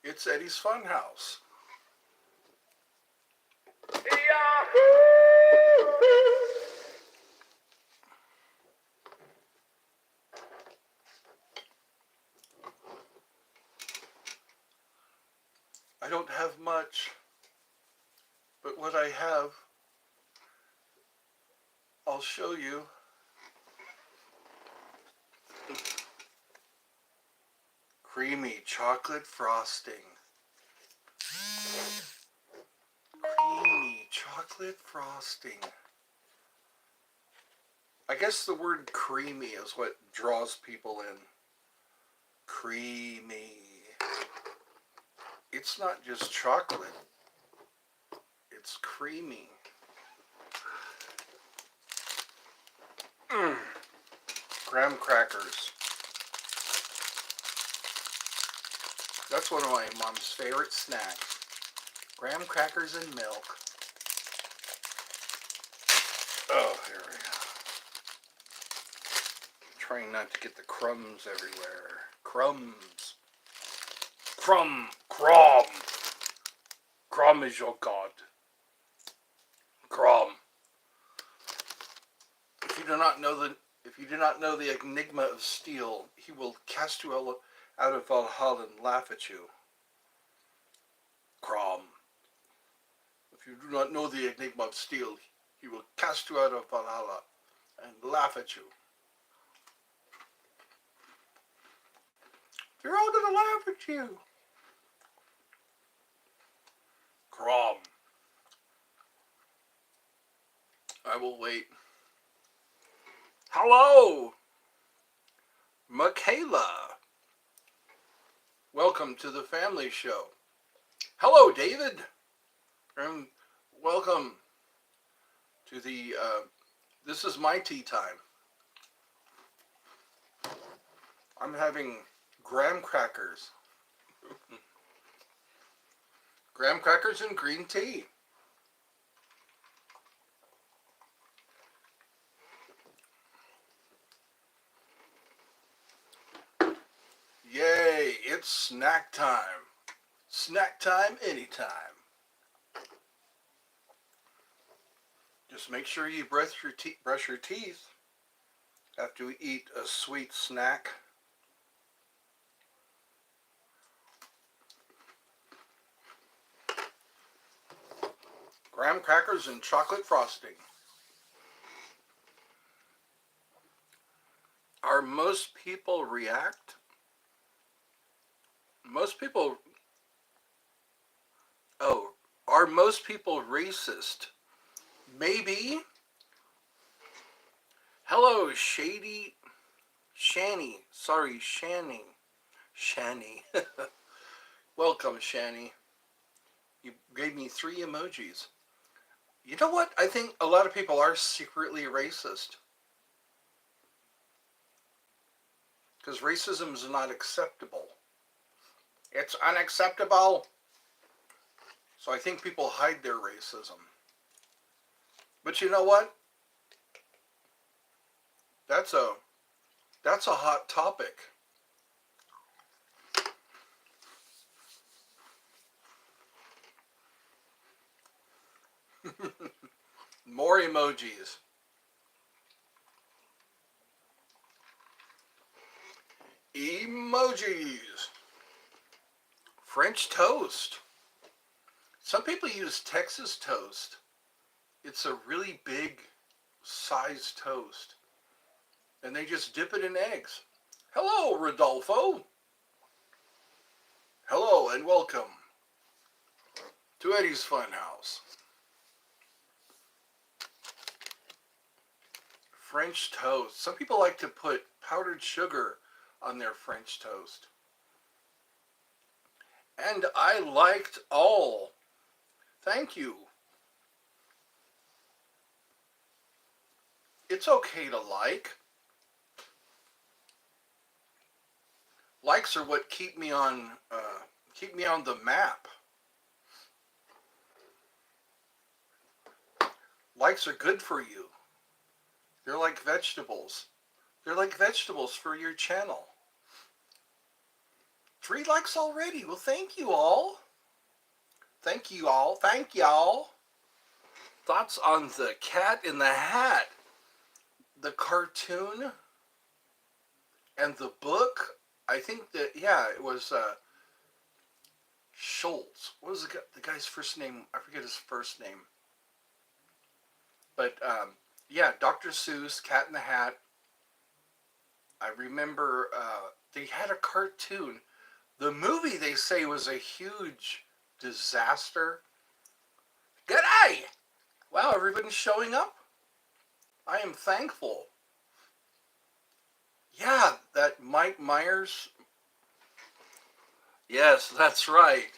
It's Eddie's Funhouse. I don't have much, but what I have, I'll show you. Creamy chocolate frosting. Creamy chocolate frosting. I guess the word creamy is what draws people in. Creamy. It's not just chocolate. It's creamy. Graham crackers. That's one of my mom's favorite snacks. Graham crackers and milk. Oh, here we go. Trying not to get the crumbs everywhere. Crumbs. Crumb. Crumb. Crumb is your god. Crumb. If you do not know the enigma of steel, he will cast you out of Valhalla and laugh at you. Crom. If you do not know the enigma of steel, he will cast you out of Valhalla and laugh at you. They're all gonna laugh at you. Crom. I will wait. Hello, Michaela. Welcome to the family show. Hello, David. And welcome to the, this is my tea time. I'm having graham crackers. Graham crackers and green tea. Yay, it's snack time. Snack time anytime. Just make sure you brush your teeth after you eat a sweet snack. Graham crackers and chocolate frosting. Are most people react? Are most people racist? Maybe. Hello, Shani. Sorry, Shani. Welcome, Shani. You gave me 3 emojis. You know what? I think a lot of people are secretly racist. Because racism is not acceptable. It's unacceptable. So I think people hide their racism. But you know what? That's a hot topic. More emojis. Emojis. French toast. Some people use Texas toast. It's a really big sized toast. And they just dip it in eggs. Hello, Rodolfo. Hello and welcome to Eddie's Funhouse. French toast. Some people like to put powdered sugar on their French toast. And I liked all. Thank you. It's okay to like. Likes are what keep me on the map. Likes are good for you. They're like vegetables. They're like vegetables for your channel. 3 likes already. Well, thank you all. Thank you all. Thank y'all. Thoughts on the Cat in the Hat, the cartoon, and the book? I think that, yeah, it was Schultz. What was the guy's first name? I forget his first name. But, yeah, Dr. Seuss, Cat in the Hat. I remember they had a cartoon. The movie, they say, was a huge disaster. G'day! Wow, everybody's showing up. I am thankful. Yeah, that Mike Myers. Yes, that's right.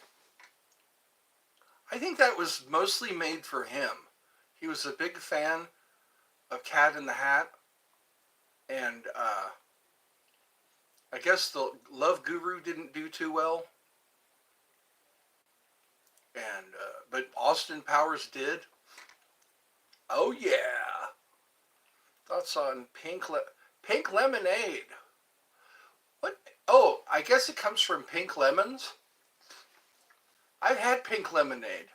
I think that was mostly made for him. He was a big fan of Cat in the Hat. And I guess the Love Guru didn't do too well. And but Austin Powers did. Oh, yeah. Thoughts on Pink Lemonade. What? Oh, I guess it comes from pink lemons. I've had pink lemonade.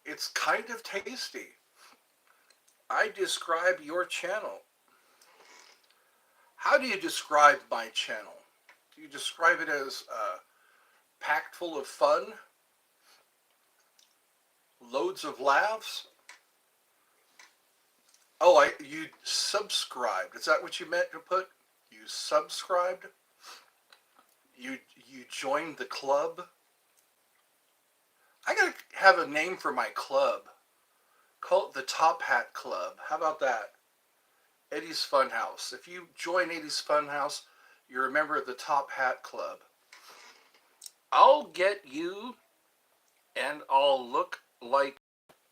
It's kind of tasty. I describe your channel. How do you describe my channel? Do you describe it as packed full of fun? Loads of laughs? Oh, you subscribed. Is that what you meant to put? You subscribed? You joined the club? I gotta have a name for my club. Call it the Top Hat Club. How about that? Eddie's Funhouse. If you join Eddie's Funhouse, you're a member of the Top Hat Club. I'll get you, and I'll look like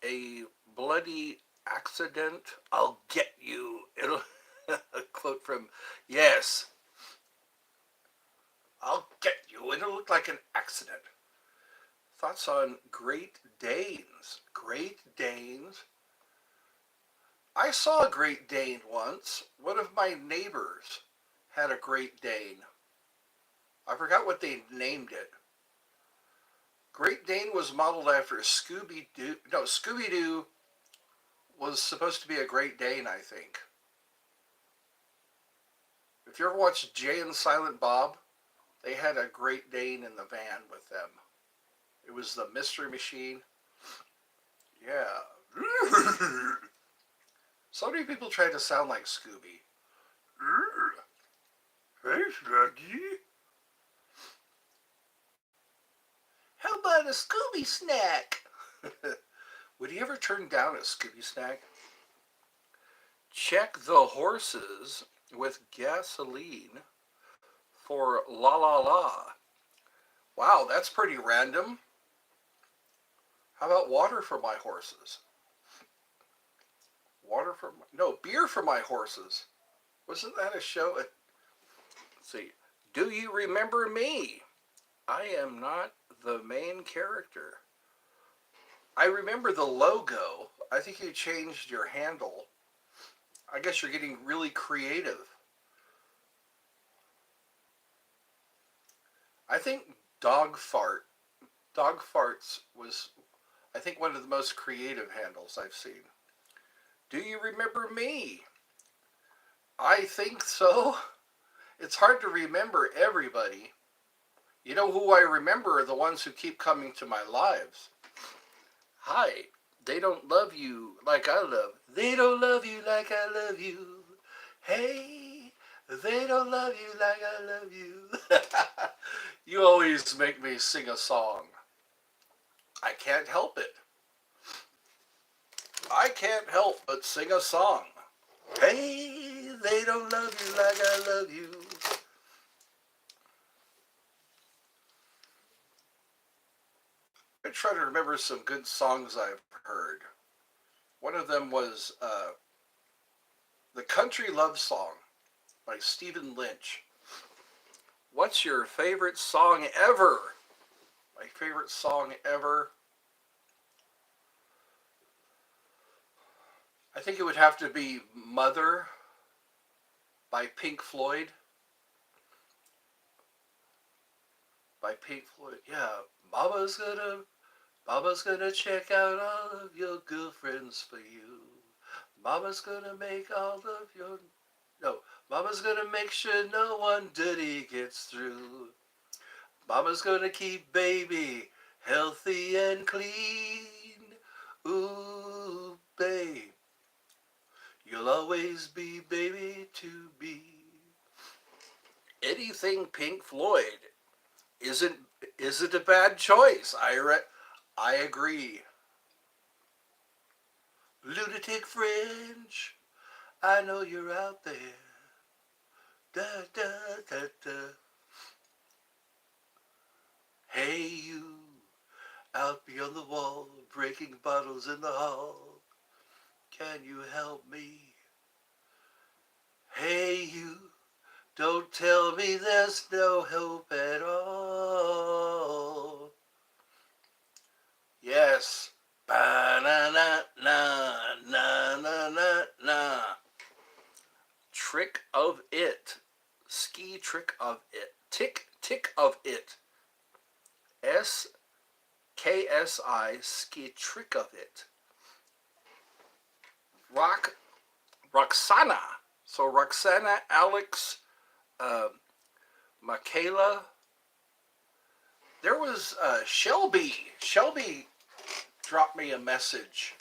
a bloody accident. I'll get you. It'll a quote from, yes. I'll get you. It'll look like an accident. Thoughts on Great Danes? Great Danes? I saw a Great Dane once. One of my neighbors had a Great Dane. I forgot what they named it. Great Dane was modeled after Scooby-Doo. No, Scooby-Doo was supposed to be a Great Dane, I think. If you ever watched Jay and Silent Bob, they had a Great Dane in the van with them. It was the Mystery Machine. Yeah. So many people try to sound like Scooby. Hey, Snuggy. How about a Scooby snack? Would you ever turn down a Scooby snack? Check the horses with gasoline for la la la. Wow, that's pretty random. How about water for my horses? Beer for my horses. Wasn't that a show? Let's see. Do you remember me? I am not the main character. I remember the logo. I think you changed your handle. I guess you're getting really creative. I think Dog Farts was, I think, one of the most creative handles I've seen. Do you remember me? I think so. It's hard to remember everybody. You know who I remember are the ones who keep coming to my lives. Hi, they don't love you like I love. They don't love you like I love you. Hey, they don't love you like I love you. You always make me sing a song. I can't help it. I can't help but sing a song. Hey, they don't love you like I love you. I try to remember some good songs I've heard. One of them was The Country Love Song by Stephen Lynch. What's your favorite song ever? My favorite song ever? I think it would have to be Mother by Pink Floyd. by Pink Floyd. Yeah, Mama's gonna check out all of your girlfriends for you. Mama's gonna make all of your no. Mama's gonna make sure no one dirty gets through. Mama's gonna keep baby healthy and clean. Ooh, babe, you'll always be baby to me. Anything Pink Floyd isn't a bad choice. I agree. Lunatic Fringe, I know you're out there. Da da da da. Hey you, out beyond the wall, breaking bottles in the hall. Can you help me? Hey you, don't tell me there's no hope at all. Yes. Ba-na-na-na-na-na-na. Trick of it. Ski trick of it. Tick of it. SKSI, ski trick of it. Roxana. So Roxana, Alex, Michaela. There was Shelby. Shelby dropped me a message.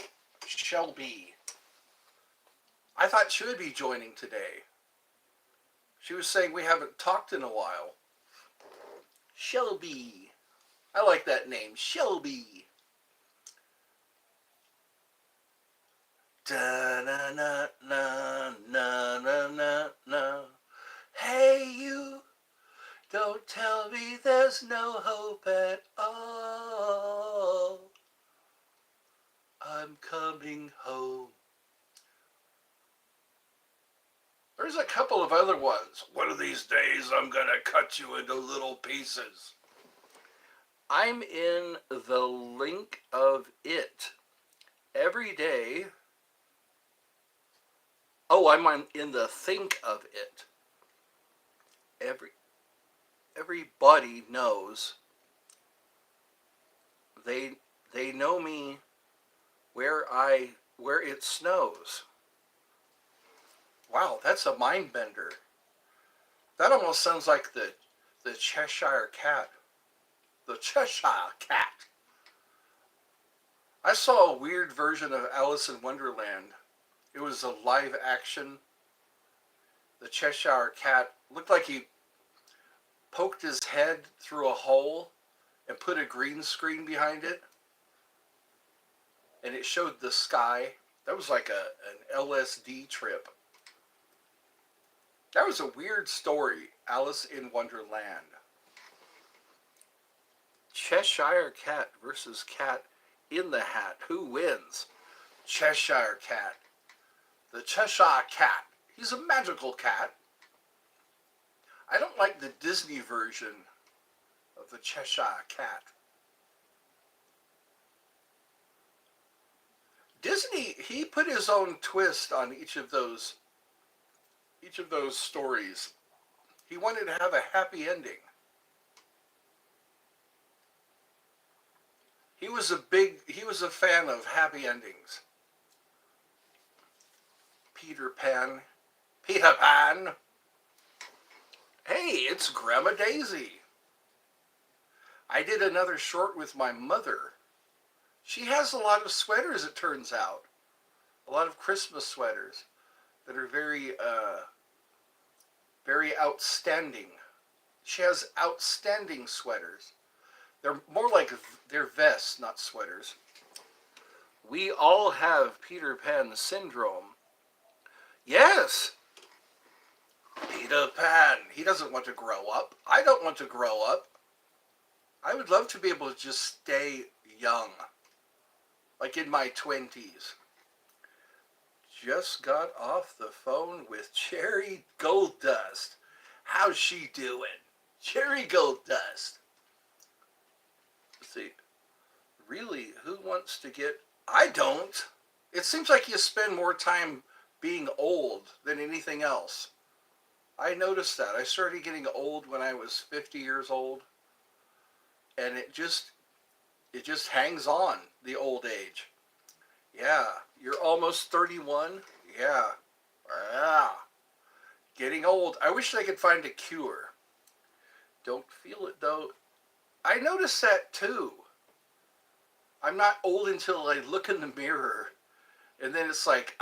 Shelby. I thought she would be joining today. She was saying we haven't talked in a while. Shelby. I like that name, Shelby. Da-na-na-na-na-na-na. Hey you, don't tell me there's no hope at all. I'm coming home. There's a couple of other ones. One of these days I'm gonna cut you into little pieces. I'm in the link of it every day. Oh, I'm in the think of it. Everybody knows. They know me where it snows. Wow, that's a mind bender. That almost sounds like the Cheshire Cat. The Cheshire Cat. I saw a weird version of Alice in Wonderland. It was a live action. The Cheshire Cat looked like he poked his head through a hole and put a green screen behind it. And it showed the sky. That was like an LSD trip. That was a weird story, Alice in Wonderland. Cheshire Cat versus Cat in the Hat. Who wins? Cheshire Cat. The Cheshire Cat. He's a magical cat. I don't like the Disney version of the Cheshire Cat. Disney, he put his own twist on each of those stories. He wanted to have a happy ending. He was a fan of happy endings. Peter Pan. Peter Pan. Hey, it's Grandma Daisy. I did another short with my mother. She has a lot of sweaters, it turns out. A lot of Christmas sweaters that are very outstanding. She has outstanding sweaters. They're more like they're vests, not sweaters. We all have Peter Pan syndrome. Yes. Peter Pan. He doesn't want to grow up. I don't want to grow up. I would love to be able to just stay young. Like in my 20s. Just got off the phone with Cherry Goldust. How's she doing? Cherry Goldust. Let's see. Really, who wants to get... I don't. It seems like you spend more time being old than anything else. I noticed that. I started getting old when I was 50 years old. and it just hangs on, the old age. Yeah, you're almost 31. Yeah. Yeah. Getting old. I wish I could find a cure. Don't feel it though. I notice that too. I'm not old until I look in the mirror. And then it's like,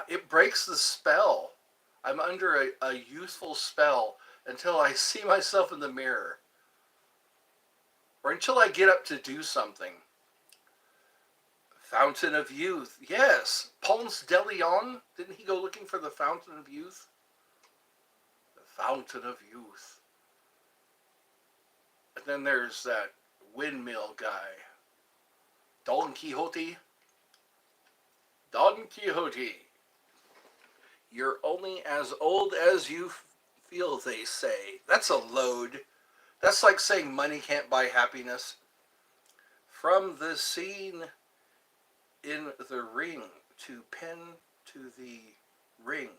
it breaks the spell. I'm under a youthful spell until I see myself in the mirror. Or until I get up to do something. Fountain of Youth. Yes. Ponce de Leon. Didn't he go looking for the Fountain of Youth? The Fountain of Youth. And then there's that windmill guy. Don Quixote. Don Quixote. You're only as old as you feel, they say. That's a load. That's like saying money can't buy happiness. From the scene in the ring to pin to the ring.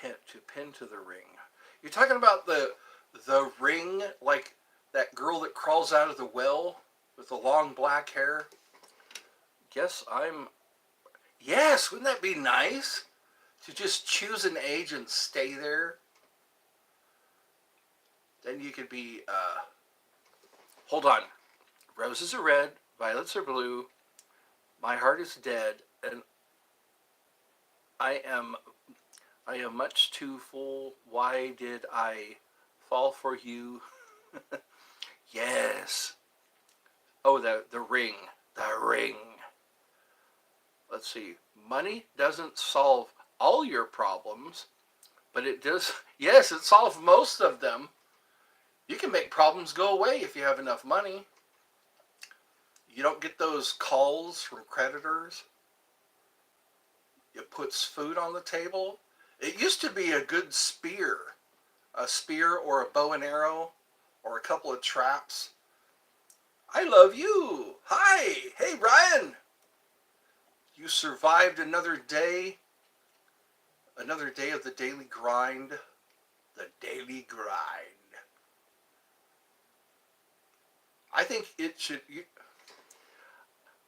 To pin to the ring. You're talking about the ring, like that girl that crawls out of the well with the long black hair? Yes, wouldn't that be nice? To just choose an age and stay there? Then you could be, hold on. Roses are red, violets are blue, my heart is dead, and I am much too full. Why did I fall for you? Yes. Oh, the ring. The ring. Let's see. Money doesn't solve all your problems, but it does. Yes, it solves most of them. You can make problems go away if you have enough money. You don't get those calls from creditors. It puts food on the table. It used to be a good spear. A spear or a bow and arrow or a couple of traps. I love you. Hi. Hey, Ryan. You survived another day. Another day of the daily grind. The daily grind. I think it should...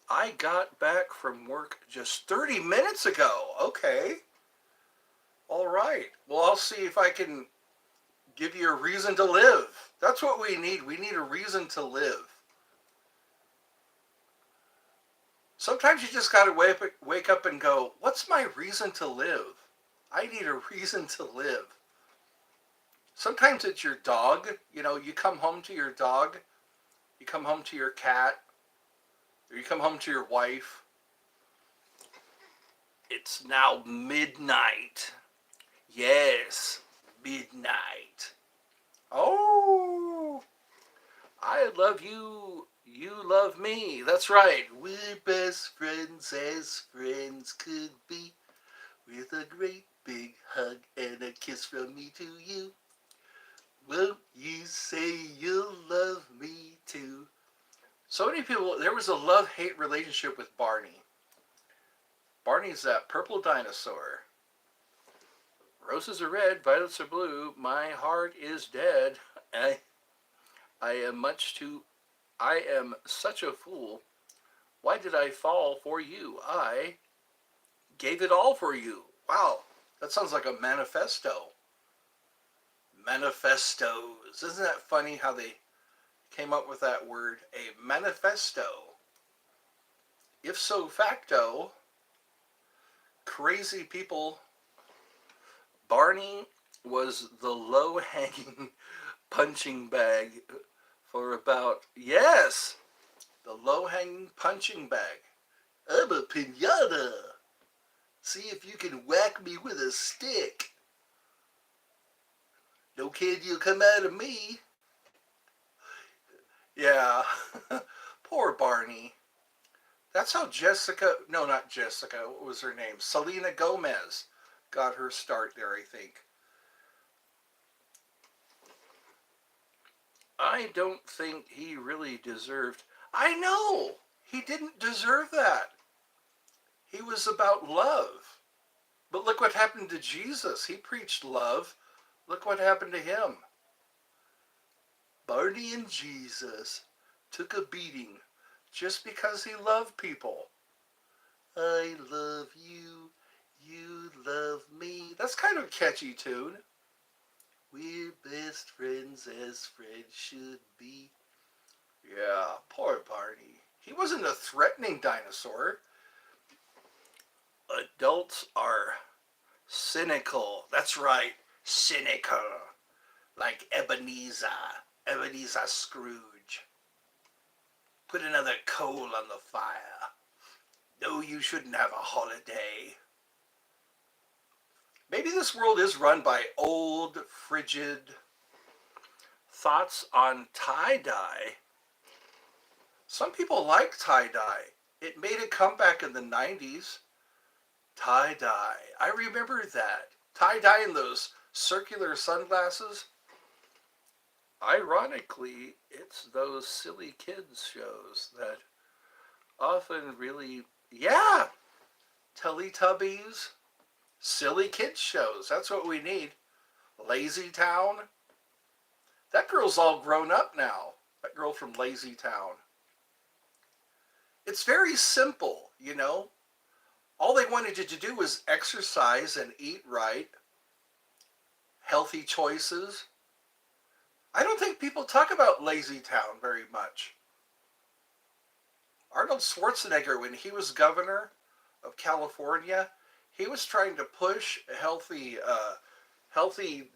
I got back from work just 30 minutes ago. Okay. All right. Well, I'll see if I can give you a reason to live. That's what we need. We need a reason to live. Sometimes you just got to wake up and go, what's my reason to live? I need a reason to live. Sometimes it's your dog. You know, you come home to your dog. You come home to your cat. Or you come home to your wife. It's now midnight. Yes, midnight. Oh, I love you. You love me. That's right. We're best friends as friends could be. With a great big hug and a kiss from me to you. Won't you say you'll love me too? So many people, there was a love-hate relationship with Barney. Barney's that purple dinosaur. Roses are red, violets are blue, my heart is dead. I am such a fool. Why did I fall for you? I gave it all for you. Wow, that sounds like a manifesto. Manifestos. Isn't that funny how they came up with that word? A manifesto. If so facto, crazy people. Barney was the low-hanging punching bag for about, yes, the low-hanging punching bag. I'm a piñata. See if you can whack me with a stick. No kid, you'll come out of me. Yeah, poor Barney. That's how not Jessica, what was her name? Selena Gomez got her start there, I think. I don't think he really deserved... I know! He didn't deserve that. He was about love. But look what happened to Jesus. He preached love, Look what happened to him. Barney and Jesus took a beating just because he loved people. I love you, you love me. That's kind of a catchy tune. We're best friends as friends should be. Yeah, poor Barney. He wasn't a threatening dinosaur. Adults are cynical. That's right, cynical. Like Ebenezer Scrooge. Put another coal on the fire. No, you shouldn't have a holiday. Maybe this world is run by old, frigid thoughts on tie-dye. Some people like tie-dye. It made a comeback in the 90s. Tie-dye. I remember that. Tie-dye in those circular sunglasses. Ironically, it's those silly kids shows that often really, yeah, Teletubbies, silly kids shows. That's what we need. Lazy Town. That girl's all grown up now. That girl from Lazy Town. It's very simple, you know. All they wanted you to do was exercise and eat right, healthy choices. I don't think people talk about Lazy Town very much. Arnold Schwarzenegger, when he was governor of California, he was trying to push a healthy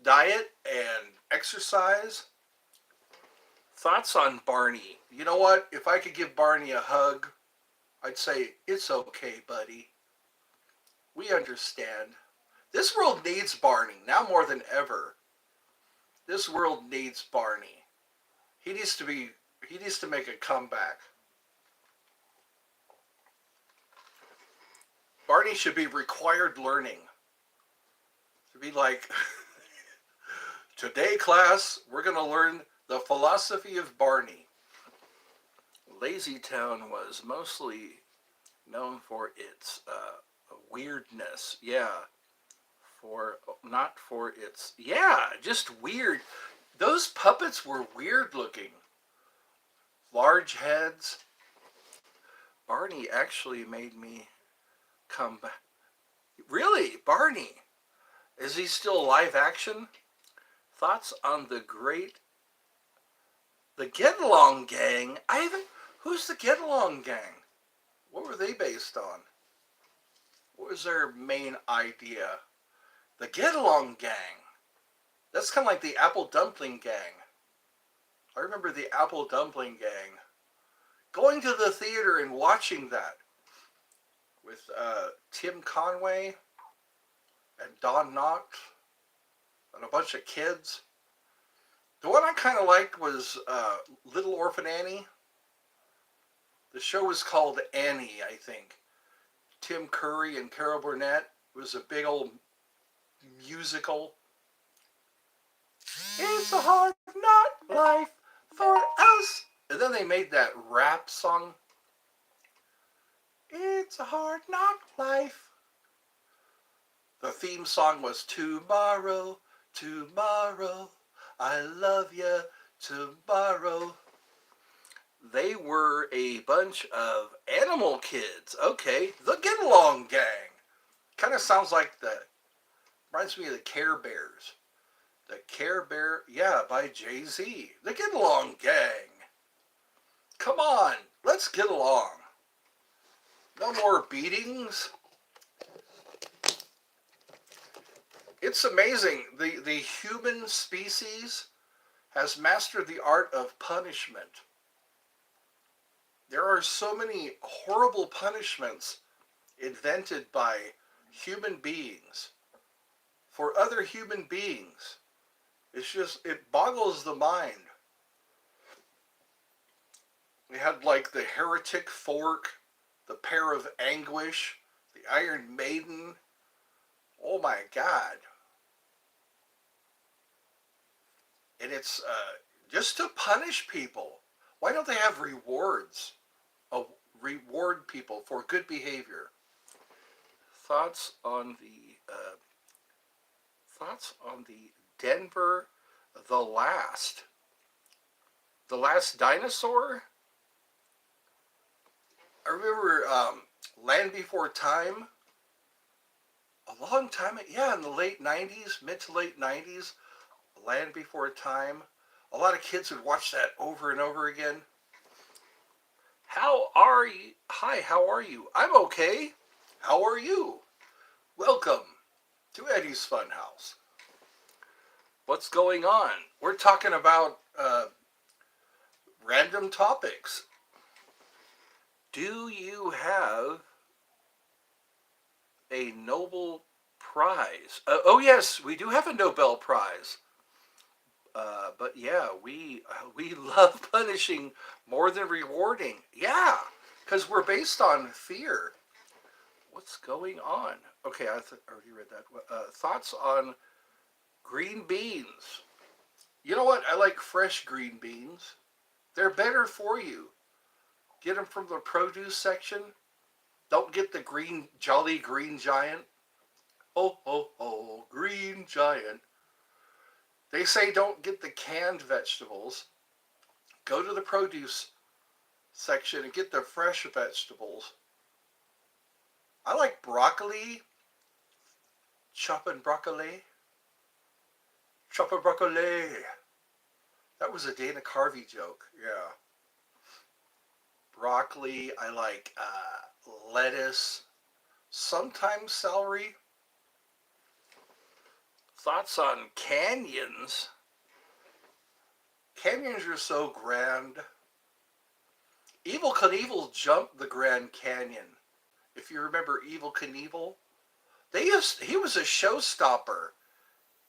diet and exercise. Thoughts on Barney? You know what? If I could give Barney a hug, I'd say, it's okay, buddy. We understand. This world needs Barney, now more than ever. This world needs Barney. He needs to make a comeback. Barney should be required learning. To be like, today class, we're going to learn the philosophy of Barney. Lazy Town was mostly known for its weirdness. Yeah. Not for its, yeah, just weird. Those puppets were weird looking. Large heads. Barney actually made me come back. Really? Barney? Is he still live action? Thoughts on the Get Along Gang? Who's the Get Along Gang? What were they based on? What was their main idea? The Get Along Gang. That's kind of like the Apple Dumpling Gang. I remember the Apple Dumpling Gang. Going to the theater and watching that with Tim Conway and Don Knotts and a bunch of kids. The one I kind of liked was Little Orphan Annie. The show was called Annie, I think. Tim Curry and Carol Burnett. It was a big old musical. It's a hard knock life for us. And then they made that rap song. It's a hard knock life. The theme song was Tomorrow, Tomorrow, I love you, tomorrow. They were a bunch of animal kids. Okay, the Get Along Gang. Kind of sounds like reminds me of the Care Bears. The Care Bear, yeah, by Jay-Z. The Get Along Gang. Come on, let's get along. No more beatings. It's amazing. The human species has mastered the art of punishment. There are so many horrible punishments invented by human beings for other human beings. It boggles the mind. We had like the heretic fork, the pear of anguish, the Iron Maiden. Oh my God. And it's just to punish people. Why don't they have rewards? Reward people for good behavior. Thoughts on the Denver, the last. The Last Dinosaur? I remember Land Before Time. A long time, yeah, in the late 90s, mid to late 90s. Land Before Time. A lot of kids would watch that over and over again. How are you? Hi, how are you? I'm okay. How are you? Welcome to Eddie's Funhouse. What's going on? We're talking about random topics. Do you have a Nobel Prize? Oh yes, we do have a Nobel Prize. But yeah, we love punishing more than rewarding. Yeah, because we're based on fear. What's going on? Okay, I already read that. Thoughts on green beans? You know what? I like fresh green beans. They're better for you. Get them from the produce section. Don't get the green, jolly green giant. Oh, oh, oh, green giant. They say don't get the canned vegetables. Go to the produce section and get the fresh vegetables. I like broccoli. Chopping broccoli. Chopping broccoli. That was a Dana Carvey joke. Yeah. Broccoli. I like lettuce. Sometimes celery. Thoughts on canyons? Canyons are so grand. Evel Knievel jumped the Grand Canyon. If you remember Evel Knievel, he was a showstopper.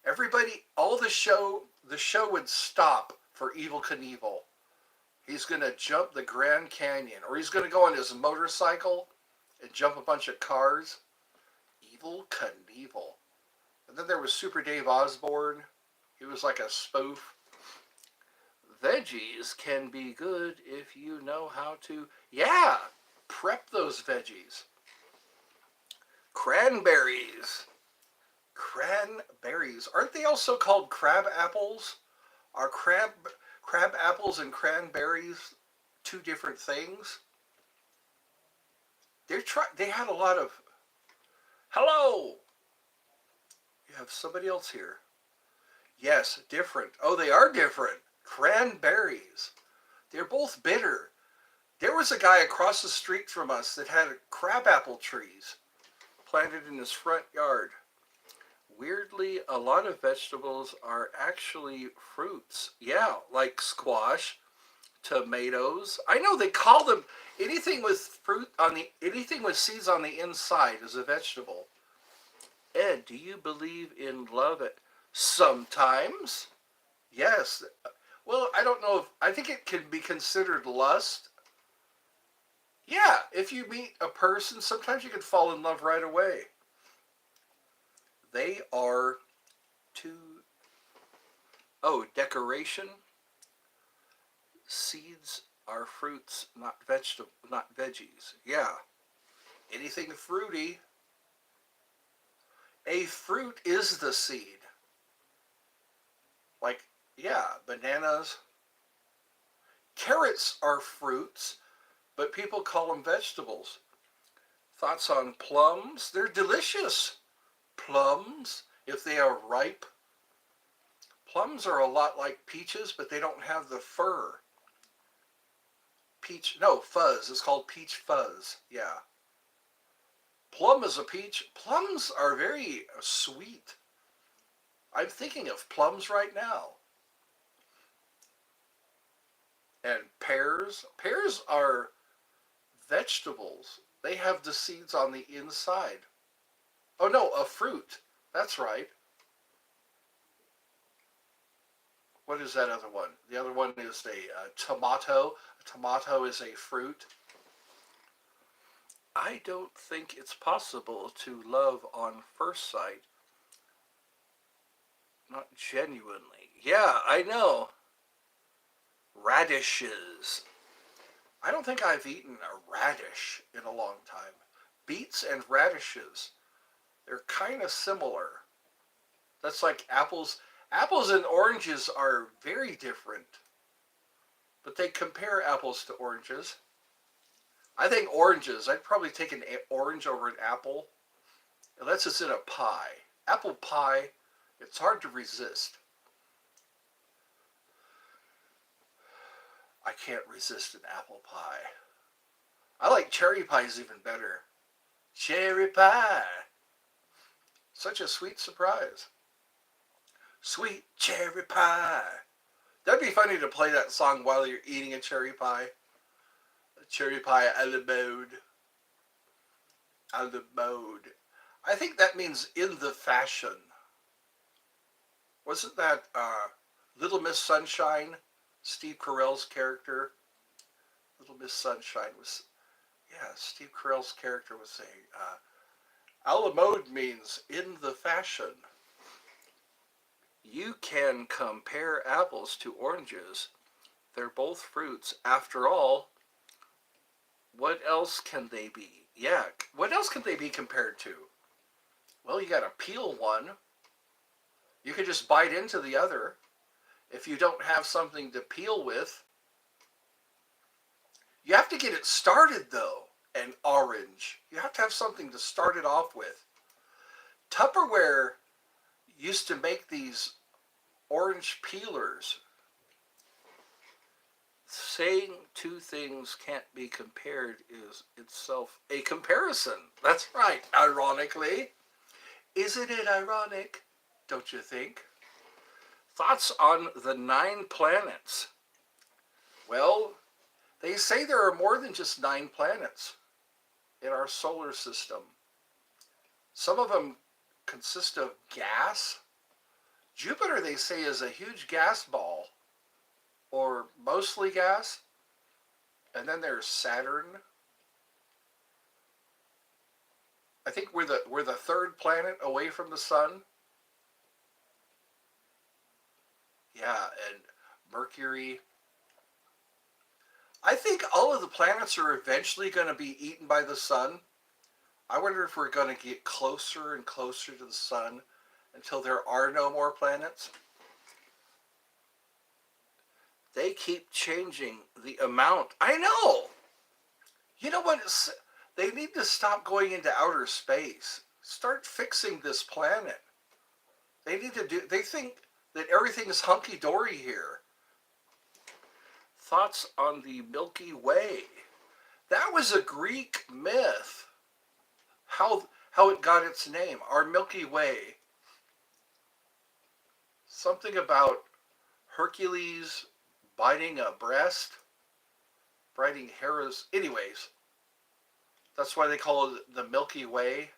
Everybody, the show would stop for Evel Knievel. He's going to jump the Grand Canyon, or he's going to go on his motorcycle and jump a bunch of cars. Evel Knievel. And then there was Super Dave Osborne. He was like a spoof. Veggies can be good if you know how to, yeah, prep those veggies. Cranberries. Cranberries. Aren't they also called crab apples? Are crab apples and cranberries two different things? They had a lot of, hello! You have somebody else here. Yes, different. Oh, they are different. Cranberries. They're both bitter. There was a guy across the street from us that had crabapple trees planted in his front yard. Weirdly, a lot of vegetables are actually fruits. Yeah, like squash, tomatoes. I know they call them anything with anything with seeds on the inside is a vegetable. Ed, do you believe in love? Sometimes. Yes. Well, I don't know I think it can be considered lust. Yeah, if you meet a person, sometimes you can fall in love right away. They are too, decoration. Seeds are fruits, not veggies. Yeah. Anything fruity. A fruit is the seed. Like, yeah, bananas. Carrots are fruits, but people call them vegetables. Thoughts on plums? They're delicious. Plums, if they are ripe. Plums are a lot like peaches, but they don't have the fur. Fuzz. It's called peach fuzz. Yeah. Plum is a peach. Plums are very sweet. I'm thinking of plums right now. And pears. Pears are vegetables. They have the seeds on the inside. Oh no, a fruit. That's right. What is that other one? The other one is a tomato. A tomato is a fruit. I don't think it's possible to love on first sight. Not genuinely. Yeah, I know. Radishes. I don't think I've eaten a radish in a long time. Beets and radishes. They're kind of similar. That's like apples Apples and oranges are very different, but they compare apples to oranges. I think oranges, I'd probably take an orange over an apple, unless it's in a pie. Apple pie, it's hard to resist. I can't resist an apple pie. I like cherry pies even better. Cherry pie. Such a sweet surprise. Sweet cherry pie. That'd be funny to play that song while you're eating a cherry pie. A cherry pie a la mode. A la mode. I think that means in the fashion. Wasn't that Little Miss Sunshine? Steve Carell's character. Little Miss Sunshine was, yeah, Steve Carell's character was saying, a la mode means in the fashion. You can compare apples to oranges. They're both fruits. After all, what else can they be? Yeah, what else can they be compared to? Well, you got to peel one. You can just bite into the other. If you don't have something to peel with, you have to get it started though. An orange. You have to have something to start it off with. Tupperware used to make these orange peelers. Saying two things can't be compared is itself a comparison. That's right, ironically. Isn't it ironic? Don't you think? Thoughts on the 9 planets? Well, they say there are more than just 9 planets in our solar system. Some of them consist of gas. Jupiter, they say, is a huge gas ball, or mostly gas. And then there's Saturn. I think we're the third planet away from the sun. Yeah, and Mercury. I think all of the planets are eventually going to be eaten by the sun. I wonder if we're going to get closer and closer to the sun until there are no more planets. They keep changing the amount. I know. You know what? They need to stop going into outer space. Start fixing this planet. They think that everything is hunky-dory here. Thoughts on the Milky Way? That was a Greek myth. How it got its name. Our Milky Way. Something about Hercules biting a breast. Biting Hera's. Anyways, that's why they call it the Milky Way.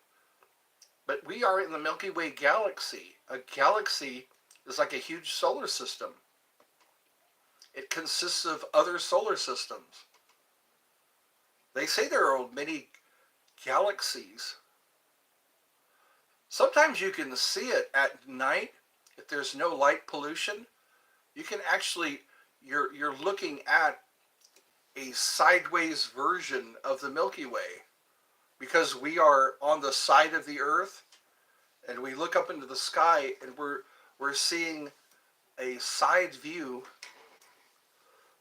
But we are in the Milky Way galaxy. A galaxy is like a huge solar system. It consists of other solar systems. They say there are many galaxies. Sometimes you can see it at night if there's no light pollution. You can actually, you're looking at a sideways version of the Milky Way, because we are on the side of the Earth and we look up into the sky and we're seeing a side view.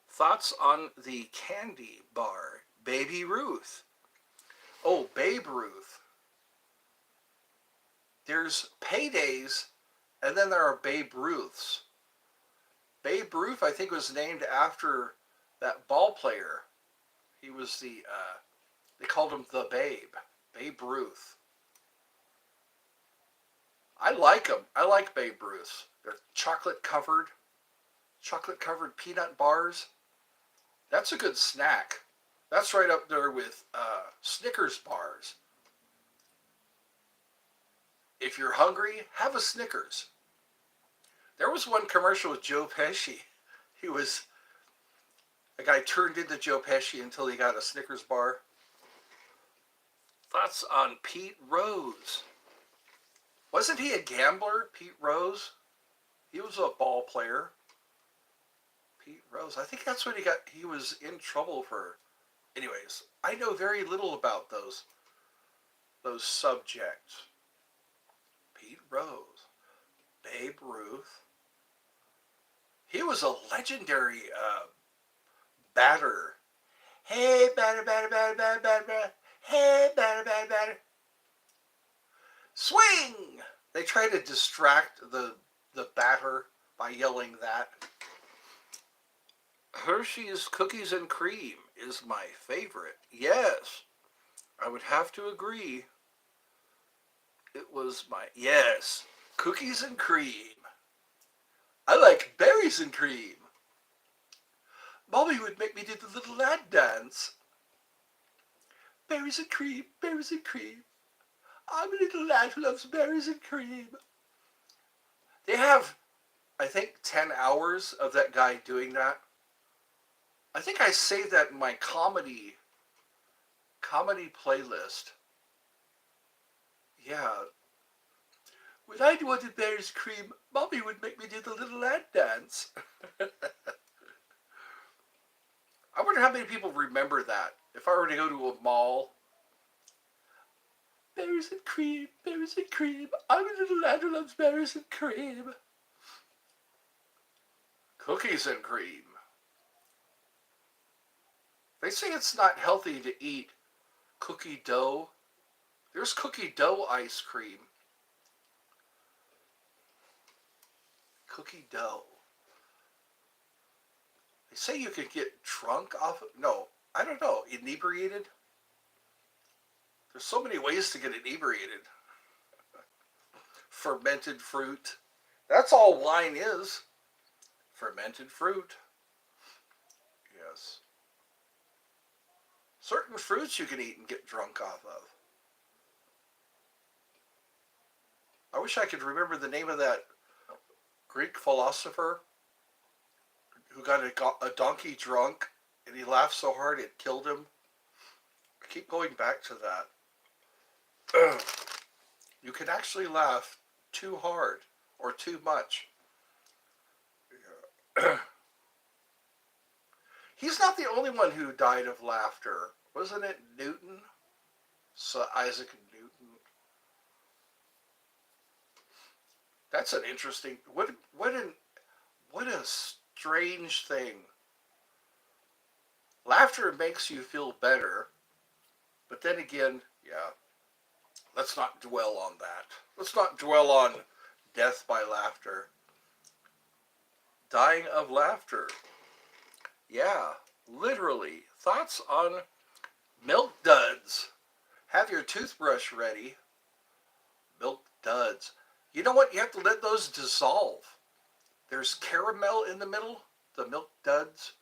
Thoughts on the candy bar? Baby Ruth. Oh, Babe Ruth. There's paydays, and then there are Babe Ruths. Babe Ruth, I think, was named after that ball player. He was they called him the Babe. Babe Ruth. I like them. I like Babe Ruths. They're chocolate covered peanut bars. That's a good snack. That's right up there with Snickers bars. If you're hungry, have a Snickers. There was one commercial with Joe Pesci. A guy turned into Joe Pesci until he got a Snickers bar. Thoughts on Pete Rose? Wasn't he a gambler, Pete Rose? He was a ball player. Pete Rose. I think that's what he was in trouble for. Anyways, I know very little about those subjects. Pete Rose. Babe Ruth. He was a legendary batter. Hey, batter, batter, batter, batter, batter, batter. Hey, batter, batter, batter. Swing! They try to distract the batter by yelling that. Hershey's Cookies and Cream is my favorite. Yes, I would have to agree. It was my, yes, Cookies and Cream. I like berries and cream. Mommy would make me do the little lad dance. Berries and cream, berries and cream. I'm a little lad who loves berries and cream. They have, I think, 10 hours of that guy doing that. I think I saved that in my comedy playlist. Yeah. When I wanted berries cream, Mommy would make me do the little lad dance. I wonder how many people remember that. If I were to go to a mall, berries and cream, berries and cream. I'm a little lad who loves berries and cream. Cookies and cream. They say it's not healthy to eat cookie dough. There's cookie dough ice cream. Cookie dough. They say you could get drunk off of, no, I don't know, inebriated? There's so many ways to get inebriated. Fermented fruit. That's all wine is. Fermented fruit. Yes. Certain fruits you can eat and get drunk off of. I wish I could remember the name of that Greek philosopher who got a donkey drunk and he laughed so hard it killed him. I keep going back to that. You can actually laugh too hard or too much. He's not the only one who died of laughter. Wasn't it Newton? So Isaac Newton. That's an interesting. What a strange thing. Laughter makes you feel better, but then again, yeah. Let's not dwell on that. Let's not dwell on death by laughter. Dying of laughter. Yeah, literally. Thoughts on milk duds. Have your toothbrush ready. Milk duds. You know what? You have to let those dissolve. There's caramel in the middle, the milk duds.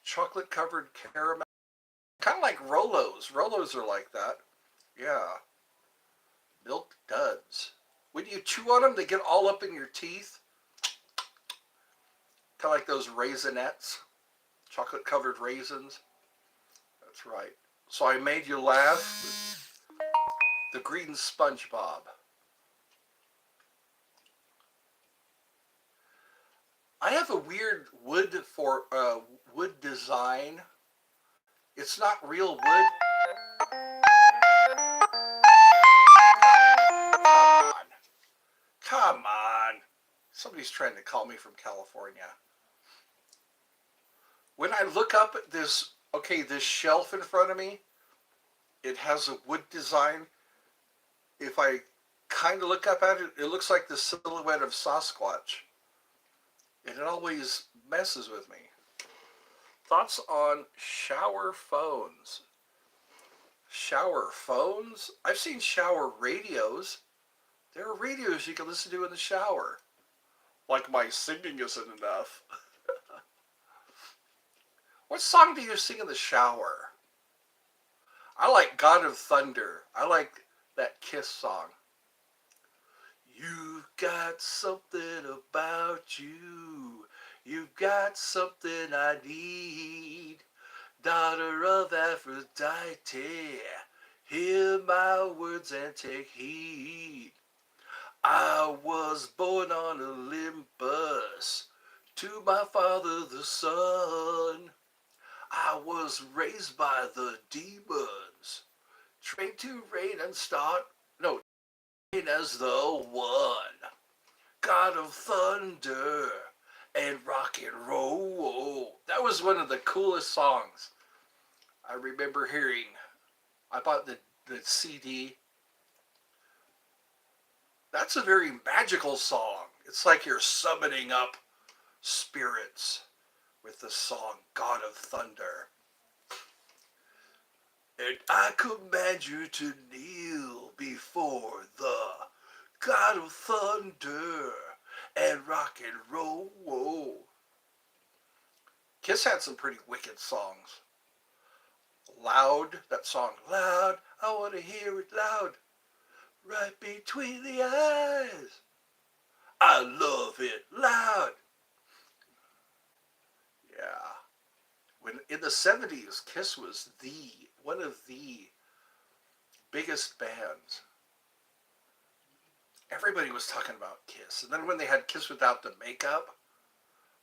Chocolate covered caramel. Kind of like Rolos. Rolos are like that. Yeah. Milk duds. When you chew on them, they get all up in your teeth. Kind of like those Raisinets. Chocolate covered raisins. That's right. So I made you laugh with the green SpongeBob. I have a weird wood design. It's not real wood. Come on. Come on. Somebody's trying to call me from California. When I look up at this, okay, this shelf in front of me, it has a wood design. If I kind of look up at it, it looks like the silhouette of Sasquatch. And it always messes with me. Thoughts on shower phones? Shower phones? I've seen shower radios. There are radios you can listen to in the shower. Like my singing isn't enough. What song do you sing in the shower? I like God of Thunder. I like that Kiss song. You've got something about you. You've got something I need. Daughter of Aphrodite, hear my words and take heed. I was born on Olympus, to my father the sun. I was raised by the demons, trained to reign and start, no, reign as the one. God of thunder, and rock and roll. That was one of the coolest songs I remember hearing. I bought the CD. That's a very magical song. It's like you're summoning up spirits with the song God of Thunder. And I command you to kneel before the God of Thunder and rock and roll. Whoa. Kiss had some pretty wicked songs. Loud, that song, loud, I want to hear it loud, right between the eyes. I love it loud. Yeah. When in the 70s, Kiss was one of the biggest bands. Everybody was talking about Kiss. And then when they had Kiss without the makeup,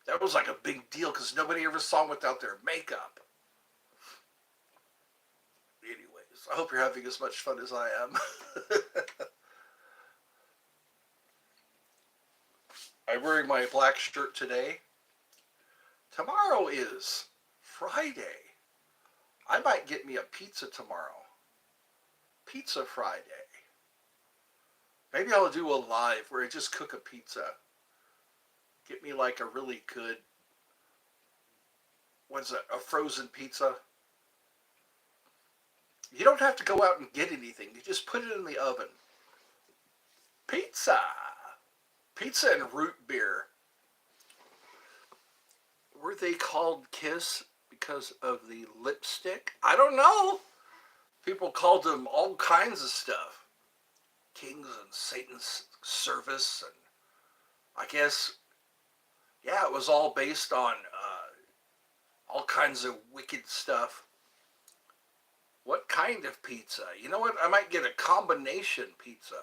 that was like a big deal because nobody ever saw them without their makeup. Anyways, I hope you're having as much fun as I am. I'm wearing my black shirt today. Tomorrow is Friday. I might get me a pizza tomorrow. Pizza Friday. Maybe I'll do a live where I just cook a pizza. Get me like a really good, what's that, a frozen pizza. You don't have to go out and get anything. You just put it in the oven. Pizza. Pizza and root beer. Were they called Kiss because of the lipstick? I don't know. People called them all kinds of stuff. Kings and Satan's service. And I guess, yeah, it was all based on all kinds of wicked stuff. What kind of pizza? You know what? I might get a combination pizza.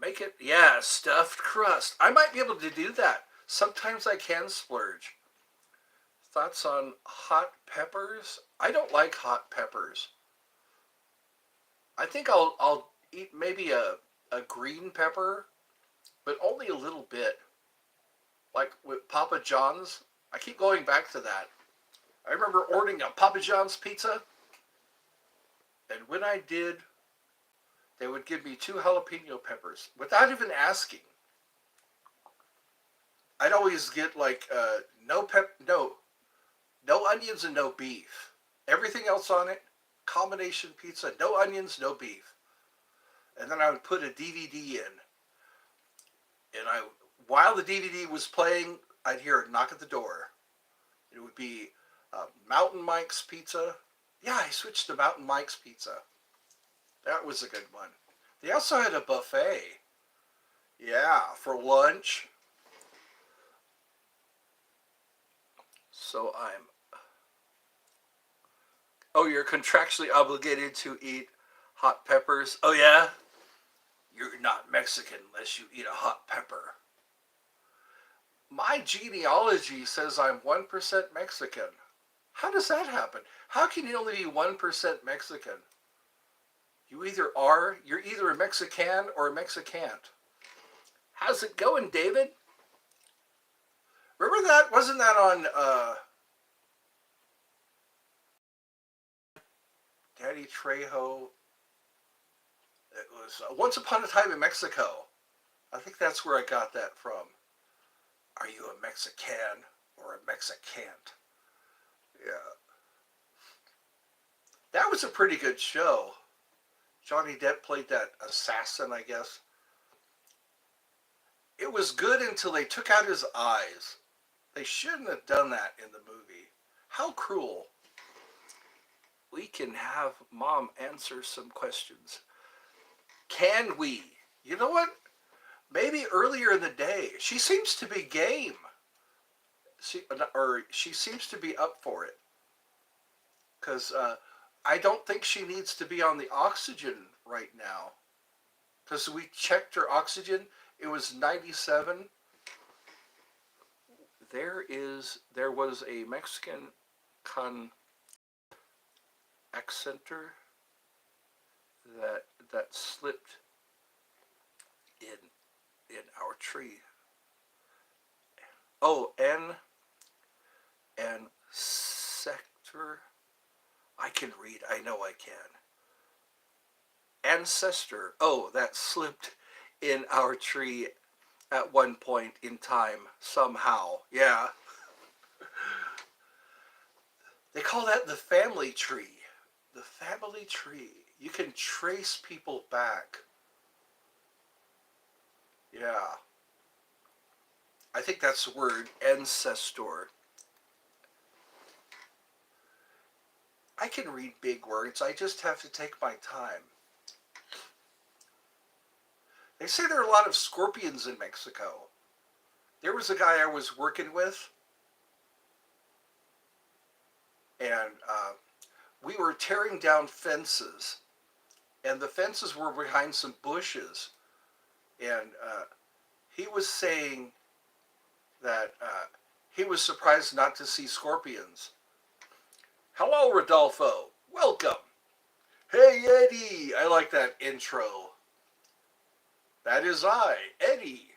Make it, yeah, stuffed crust. I might be able to do that. Sometimes I can splurge. Thoughts on hot peppers? I don't like hot peppers. I think I'll eat maybe a green pepper, but only a little bit. Like with Papa John's. I keep going back to that. I remember ordering a Papa John's pizza, and when I did, they would give me 2 jalapeno peppers without even asking. I'd always get like no onions and no beef. Everything else on it, combination pizza, no onions, no beef. And then I would put a DVD in, and while the DVD was playing, I'd hear a knock at the door. It would be Mountain Mike's Pizza. Yeah, I switched to Mountain Mike's Pizza. That was a good one. They also had a buffet. Yeah, for lunch. So oh, you're contractually obligated to eat hot peppers. Oh, yeah? You're not Mexican unless you eat a hot pepper. My genealogy says I'm 1% Mexican. How does that happen? How can you only be 1% Mexican? You're either a Mexican or a Mexicant. How's it going, David? Remember that? Wasn't that on Daddy Trejo? It was Once Upon a Time in Mexico. I think that's where I got that from. Are you a Mexican or a Mexicant? Yeah. That was a pretty good show. Johnny Depp played that assassin, I guess. It was good until they took out his eyes. They shouldn't have done that in the movie. How cruel. We can have Mom answer some questions. Can we? You know what? Maybe earlier in the day. She seems to be game. She seems to be up for it. Because I don't think she needs to be on the oxygen right now. Because we checked her oxygen. It was 97. There was a Mexican accenter that slipped in our tree. Oh, and sector. I can read. I know I can. Ancestor. Oh, that slipped in our tree at one point in time somehow. Yeah. They call that the family tree. The family tree. You can trace people back. Yeah. I think that's the word, ancestor. I can read big words. I just have to take my time. They say there are a lot of scorpions in Mexico. There was a guy I was working with, and we were tearing down fences, and the fences were behind some bushes. And he was saying that he was surprised not to see scorpions. Hello, Rodolfo. Welcome. Hey, Eddie. I like that intro. That is I, Eddie.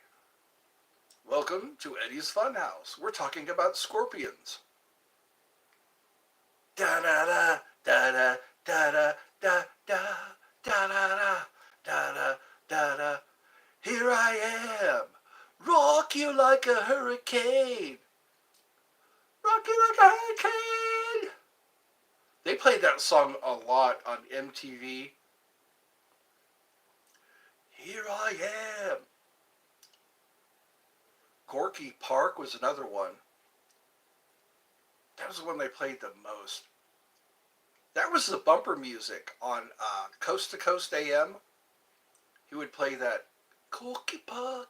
Welcome to Eddie's Funhouse. We're talking about scorpions. Da da da da da da da da da da da da da da da. Here I am, rock you like a hurricane, rock you like a hurricane. They played that song a lot on MTV. Here I am. Gorky Park was another one. That was the one they played the most. That was the bumper music on Coast to Coast AM. He would play that Gorky Park.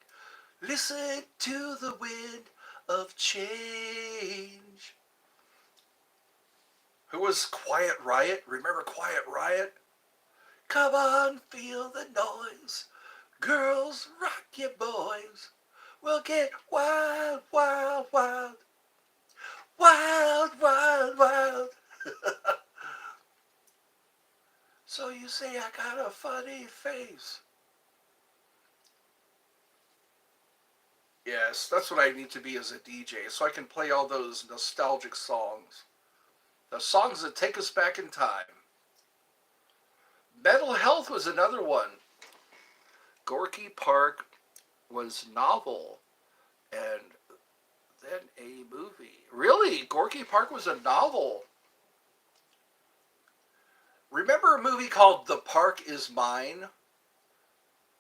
Listen to the wind of change. Who was Quiet Riot? Remember Quiet Riot? Come on, feel the noise. Girls, rock your boys. We'll get wild, wild, wild. Wild, wild, wild. So you say I got a funny face. Yes, that's what I need to be as a DJ, so I can play all those nostalgic songs. The songs that take us back in time. Mental Health was another one. Gorky Park was novel, and then a movie. Really? Gorky Park was a novel. Remember a movie called The Park Is Mine?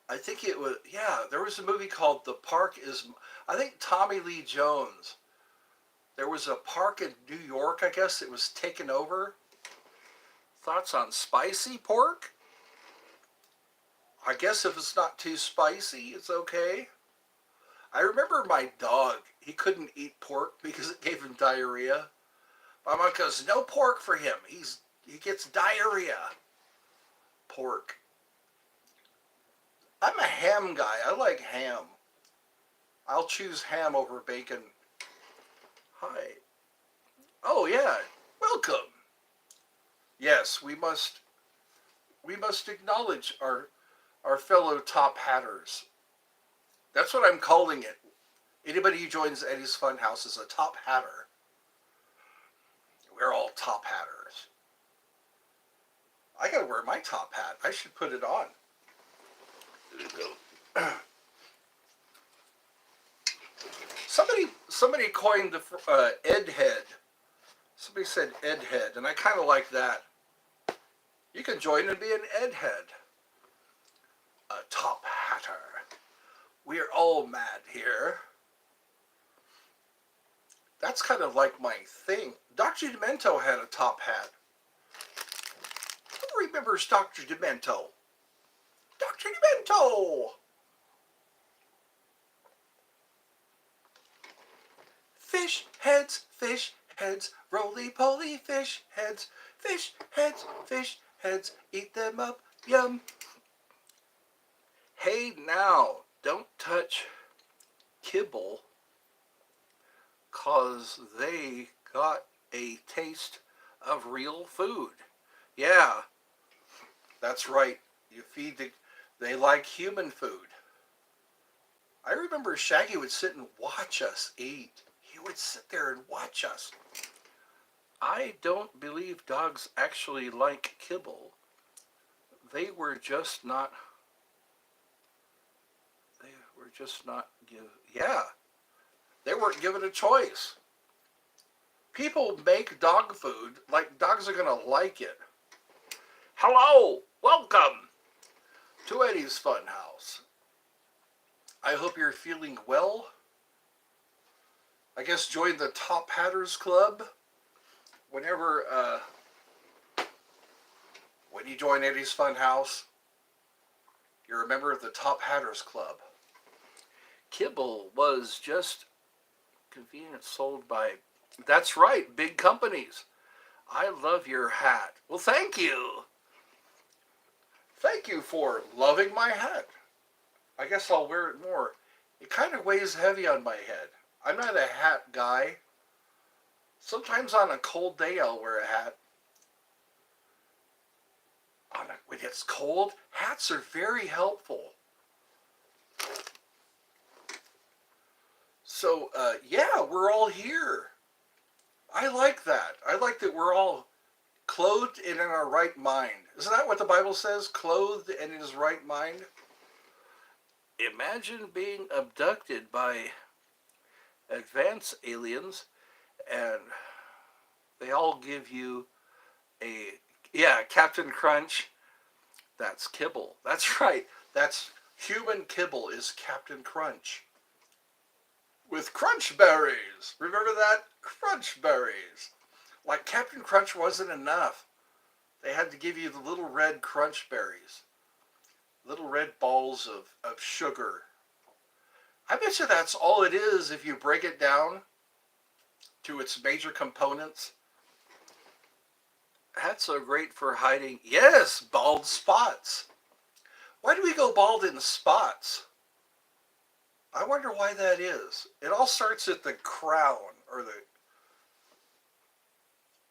I think it was, yeah, there was a movie called The Park Is, I think Tommy Lee Jones. There was a park in New York, I guess, it was taken over. Thoughts on spicy pork? I guess if it's not too spicy, it's okay. I remember my dog, he couldn't eat pork because it gave him diarrhea. My mom goes, no pork for him. He gets diarrhea. Pork. I'm a ham guy. I like ham. I'll choose ham over bacon. Hi. Oh yeah. Welcome. Yes, we must acknowledge our fellow top hatters. That's what I'm calling it. Anybody who joins Eddie's Funhouse is a top hatter. We're all top hatters. I gotta wear my top hat. I should put it on. There you go. Somebody coined the Ed Head. Somebody said Ed Head, and I kind of like that. You can join and be an Ed Head. A top hatter. We're all mad here. That's kind of like my thing. Dr. Demento had a top hat. Who remembers Dr. Demento? Dr. Demento! Fish heads, roly-poly fish heads, eat them up, yum. Hey now, don't touch kibble, 'cause they got a taste of real food. Yeah, that's right. They like human food. I remember Shaggy would sit and watch us eat. He would sit there and watch us. I don't believe dogs actually like kibble. They were just not. They were just not give. Yeah, they weren't given a choice. People make dog food like dogs are gonna like it. Hello, welcome to Eddie's Funhouse. I hope you're feeling well. I guess join the Top Hatters Club. Whenever, when you join Eddie's Funhouse, you're a member of the Top Hatters Club. Kibble was just convenience sold by, that's right, big companies. I love your hat. Well, thank you. Thank you for loving my hat. I guess I'll wear it more. It kind of weighs heavy on my head. I'm not a hat guy. Sometimes on a cold day I'll wear a hat. When it's cold, hats are very helpful. So, yeah, we're all here. I like that. I like that we're all clothed and in our right mind. Isn't that what the Bible says? Clothed and in his right mind? Imagine being abducted by advanced aliens and they all give you Captain Crunch. That's kibble. That's right. That's human kibble is Captain Crunch. With crunch berries. Remember that? Crunch berries. Like Captain Crunch wasn't enough. They had to give you the little red crunch berries. Little red balls of sugar. I bet you that's all it is if you break it down to its major components. Hats are great for hiding, yes, bald spots. Why do we go bald in spots? I wonder why that is. It all starts at the crown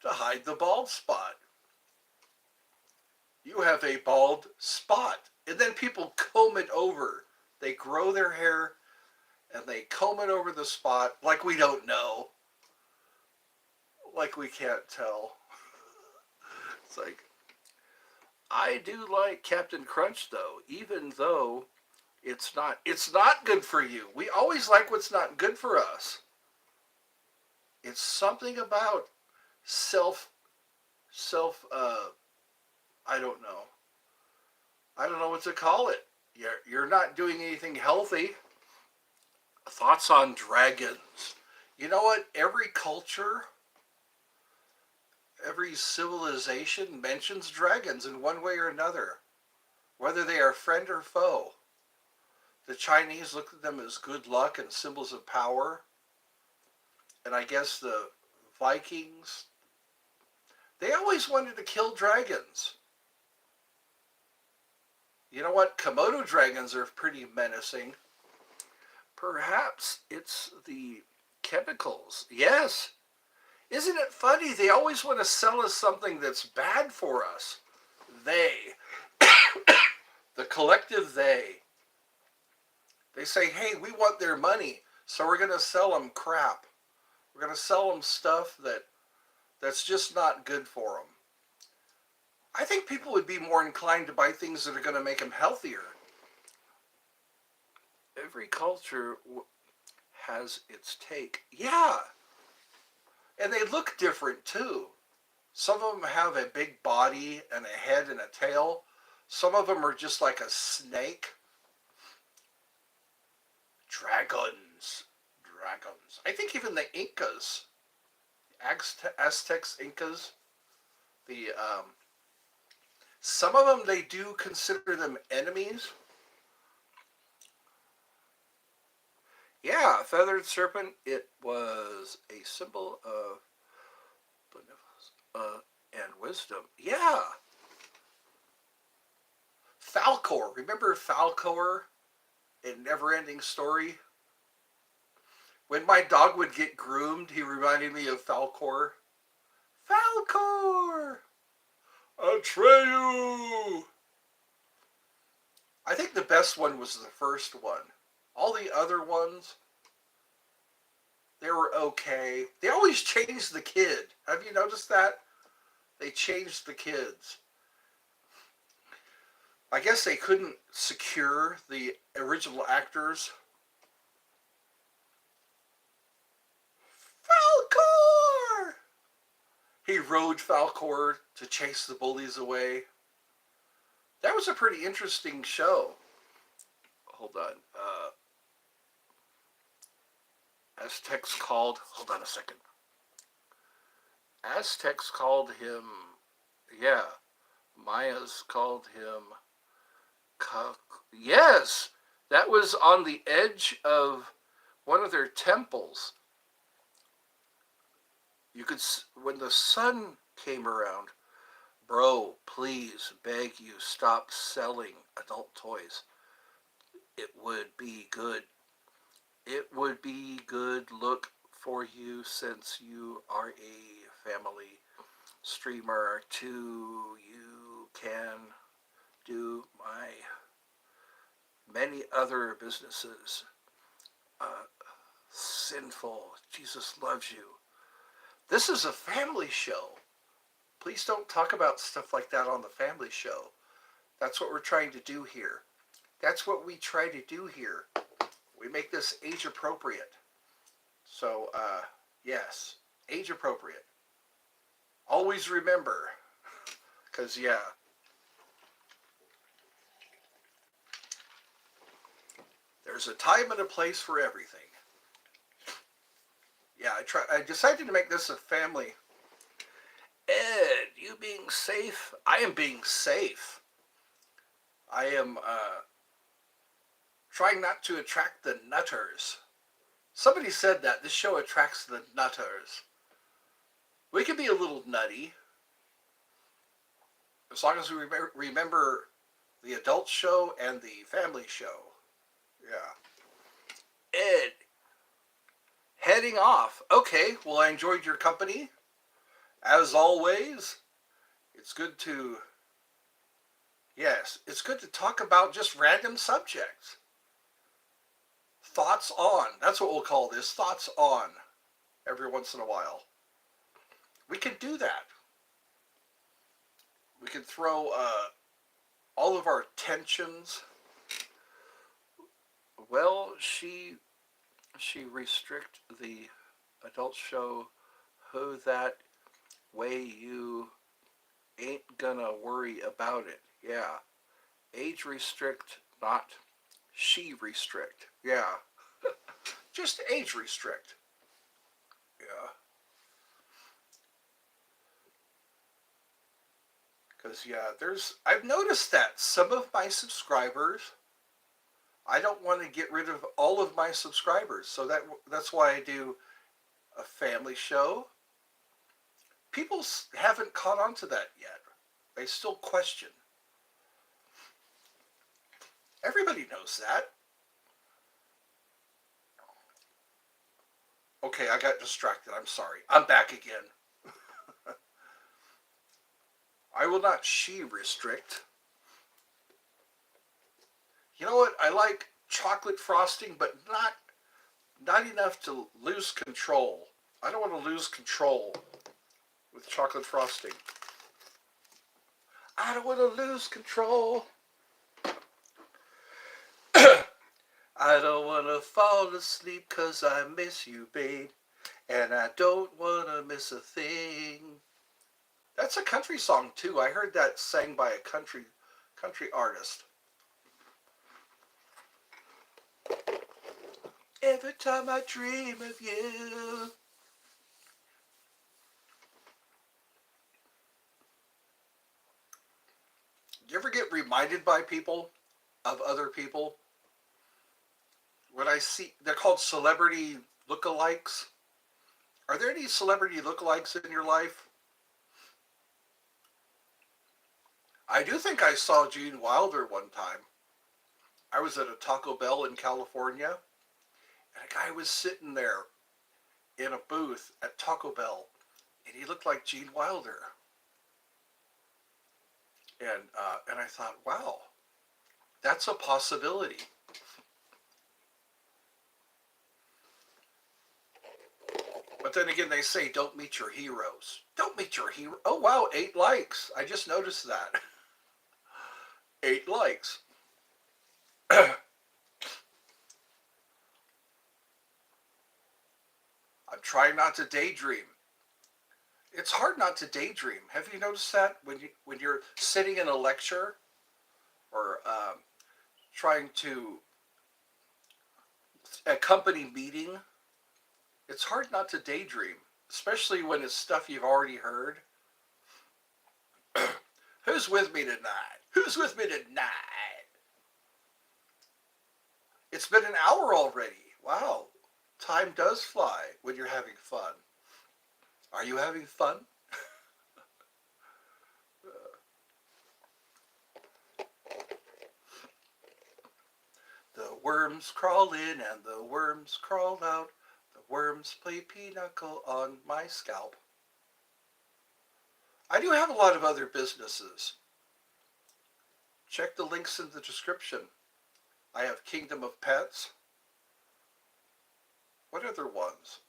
to hide the bald spot. You have a bald spot. And then people comb it over. They grow their hair and they comb it over the spot like we don't know. Like we can't tell. It's like, I do like Captain Crunch though, even though it's not good for you. We always like what's not good for us. It's something about I don't know. I don't know what to call it. You're not doing anything healthy. Thoughts on dragons. You know what? Every culture, every civilization mentions dragons in one way or another, whether they are friend or foe. The Chinese look at them as good luck and symbols of power. And I guess the Vikings, they always wanted to kill dragons. You know what? Komodo dragons are pretty menacing. Perhaps it's the chemicals. Yes. Isn't it funny? They always want to sell us something that's bad for us. They. The collective they. They say, hey, we want their money, so we're going to sell them crap. We're going to sell them stuff that's just not good for them. I think people would be more inclined to buy things that are going to make them healthier. Every culture has its take. Yeah. And they look different too. Some of them have a big body and a head and a tail. Some of them are just like a snake. Dragons. I think even the Incas, Aztecs, Incas, some of them, they do consider them enemies. Yeah, feathered serpent, it was a symbol of benevolence and wisdom. Yeah. Falcor, remember Falcor in Never Ending Story? When my dog would get groomed, he reminded me of Falcor. Falcor! Atreyu! I think the best one was the first one. All the other ones, they were okay. They always changed the kid. Have you noticed that? They changed the kids. I guess they couldn't secure the original actors. Falcor! He rode Falcor to chase the bullies away. That was a pretty interesting show. Hold on. Aztecs called. Hold on a second. Aztecs called him. Yeah. Mayas called him. Yes! That was on the edge of one of their temples. You could, when the sun came around, bro, please, beg you, stop selling adult toys. It would be good. It would be good look for you since you are a family streamer too. You can do my many other businesses. Sinful. Jesus loves you. This is a family show. Please don't talk about stuff like that on the family show. That's what we're trying to do here. That's what we try to do here. We make this age appropriate. So, yes, age appropriate. Always remember, because, yeah. There's a time and a place for everything. Yeah, I decided to make this a family. Ed, you being safe? I am being safe. I am trying not to attract the nutters. Somebody said that this show attracts the nutters. We can be a little nutty as long as we remember the adult show and the family show. Yeah. Ed, heading off. Okay, well, I enjoyed your company. As always, it's good to, yes, it's good to talk about just random subjects. Thoughts on. That's what we'll call this. Thoughts on. Every once in a while. We can do that. We can throw all of our tensions. Well, she restrict the adult show who that way you ain't gonna worry about it. Yeah. Age restrict, not she restrict. Yeah. Just age restrict. Yeah. Because, yeah, I've noticed that some of my subscribers, I don't want to get rid of all of my subscribers. So that's why I do a family show. People haven't caught on to that yet. They still question. Everybody knows that. Okay, I got distracted. I'm sorry. I'm back again. I will not she restrict. You know what? I like chocolate frosting, but not enough to lose control. I don't want to lose control with chocolate frosting. I don't want to lose control. I don't want to fall asleep 'cause I miss you, babe. And I don't want to miss a thing. That's a country song, too. I heard that sang by a country artist. Every time I dream of you. Do you ever get reminded by people of other people? When I see, they're called celebrity lookalikes. Are there any celebrity lookalikes in your life? I do think I saw Gene Wilder one time. I was at a Taco Bell in California, and a guy was sitting there in a booth at Taco Bell, and he looked like Gene Wilder. And I thought, wow, that's a possibility. But then again, they say don't meet your heroes. Don't meet your hero. Oh wow, 8 likes. I just noticed that. 8 likes. I'm trying not to daydream. It's hard not to daydream. Have you noticed that when you're sitting in a lecture or trying to a company meeting? It's hard not to daydream, especially when it's stuff you've already heard. Who's with me tonight? Who's with me tonight? It's been an hour already. Wow. Time does fly when you're having fun. Are you having fun? The worms crawl in and the worms crawl out. The worms play pinochle on my scalp. I do have a lot of other businesses. Check the links in the description. I have Kingdom of Pets. What other ones?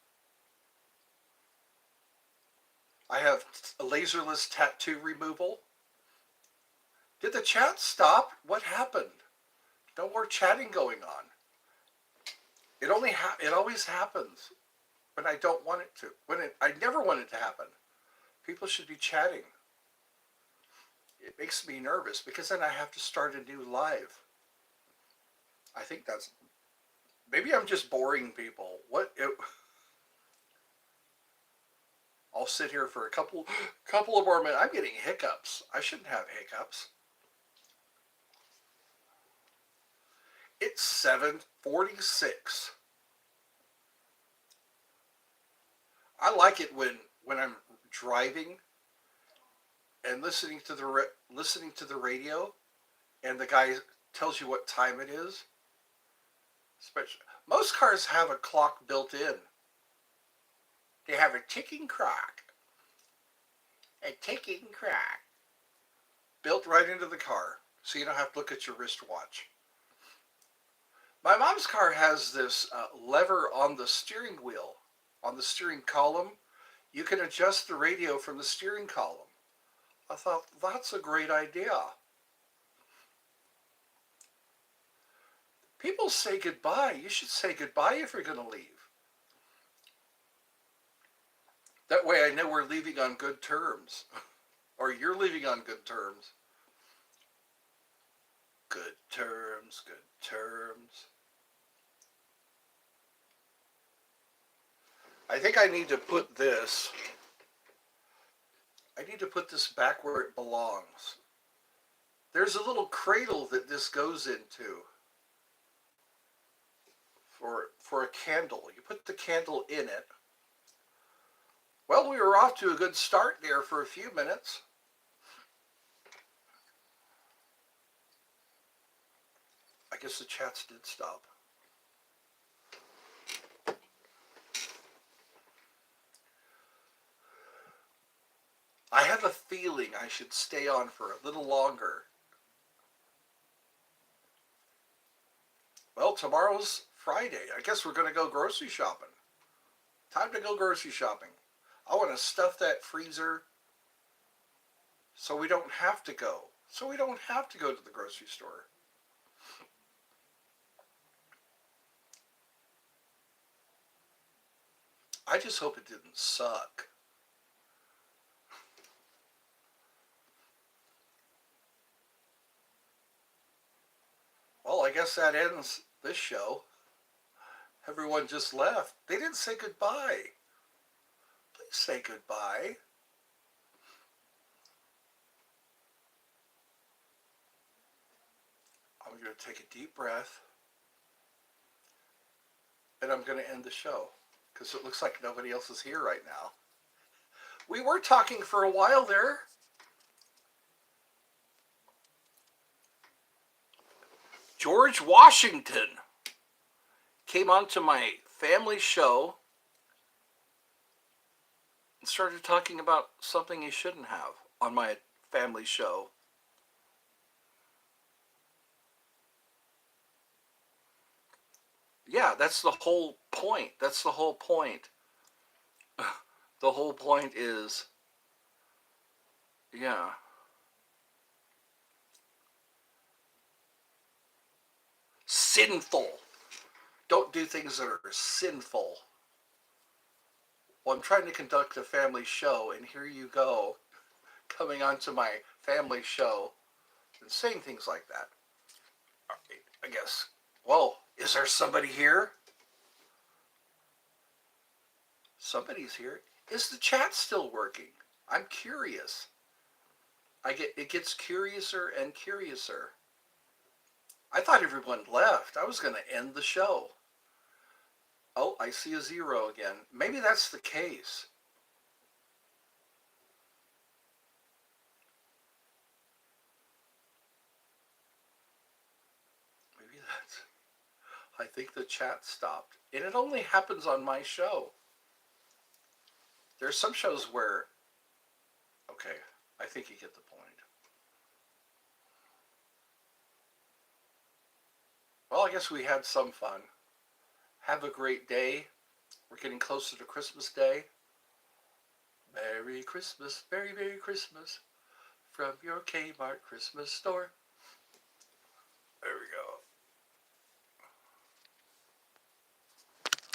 I have a Lazerless tattoo removal. Did the chat stop? What happened? No more chatting going on. It always happens when I don't want it to. I never want it to happen. People should be chatting. It makes me nervous because then I have to start a new live. I think that's maybe I'm just boring people. I'll sit here for a couple of more minutes. I'm getting hiccups. I shouldn't have hiccups. It's 7:46. I like it when I'm driving and listening to the radio, and the guy tells you what time it is. Most cars have a clock built in. They have a ticking clock. A ticking clock. Built right into the car, so you don't have to look at your wristwatch. My mom's car has this lever on the steering wheel, on the steering column. You can adjust the radio from the steering column. I thought, that's a great idea. People say goodbye. You should say goodbye if you're going to leave. That way I know we're leaving on good terms. Or you're leaving on good terms. Good terms, good terms. I think I need to put this back where it belongs. There's a little cradle that this goes into for a candle. You put the candle in it. Well, we were off to a good start there for a few minutes. I guess the chats did stop. I have a feeling I should stay on for a little longer. Well, tomorrow's Friday. I guess we're going to go grocery shopping. Time to go grocery shopping. I want to stuff that freezer so we don't have to go. So we don't have to go to the grocery store. I just hope it didn't suck. Well, I guess that ends this show. Everyone just left. They didn't say goodbye. Please say goodbye. I'm going to take a deep breath. And I'm going to end the show. Because it looks like nobody else is here right now. We were talking for a while there. George Washington came onto my family show and started talking about something he shouldn't have on my family show. Yeah, that's the whole point. That's the whole point. The whole point is, yeah, sinful. Don't do things that are sinful. Well, I'm trying to conduct a family show, and here you go, coming onto my family show and saying things like that. All right, I guess. Whoa, is there somebody here? Somebody's here. Is the chat still working? I'm curious. It gets curiouser and curiouser. I thought everyone left. I was going to end the show. Oh, I see a 0 again. Maybe that's the case. Maybe that's... I think the chat stopped. And it only happens on my show. There's some shows where... Okay, I think you get the point. Well, I guess we had some fun. Have a great day. We're getting closer to Christmas Day. Merry Christmas, Merry Christmas from your Kmart Christmas store. There we go.